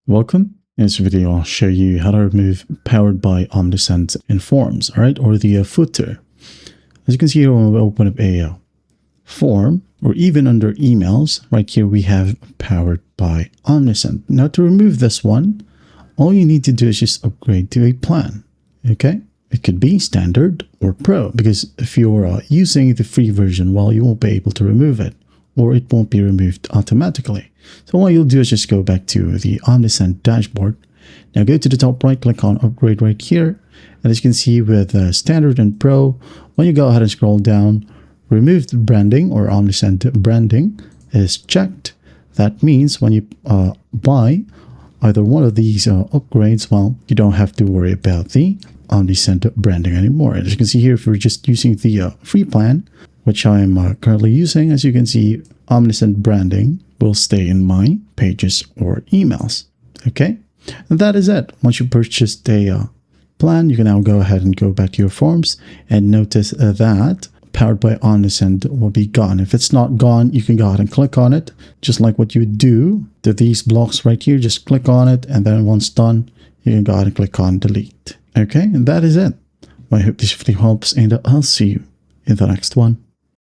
Welcome. In this video, I'll show you how to remove powered by Omnisend in forms, all right, or the footer. As you can see here, when we open up a form, or even under emails, right here we have powered by Omnisend. Now to remove this one, all you need to do is just upgrade to a plan, okay? It could be standard or pro, because if you're using the free version, well, you won't be able to remove it, or it won't be removed automatically. So what you'll do is just go back to the Omnisend dashboard. Now go to the top right, click on upgrade right here. And as you can see with standard and pro, when you go ahead and scroll down, remove the branding or Omnisend branding is checked. That means when you buy either one of these upgrades, well, you don't have to worry about the Omnisend branding anymore. As you can see here, if you're just using the free plan, which I am currently using, as you can see, Omnisend branding will stay in my pages or emails. Okay, and that is it. Once you purchased a plan, you can now go ahead and go back to your forms and notice that powered by Omnisend will be gone. If it's not gone, you can go ahead and click on it, just like what you would do to these blocks right here. Just click on it, and then once done, you can go ahead and click on delete. Okay, and that is it. I hope this video helps, and I'll see you in the next one.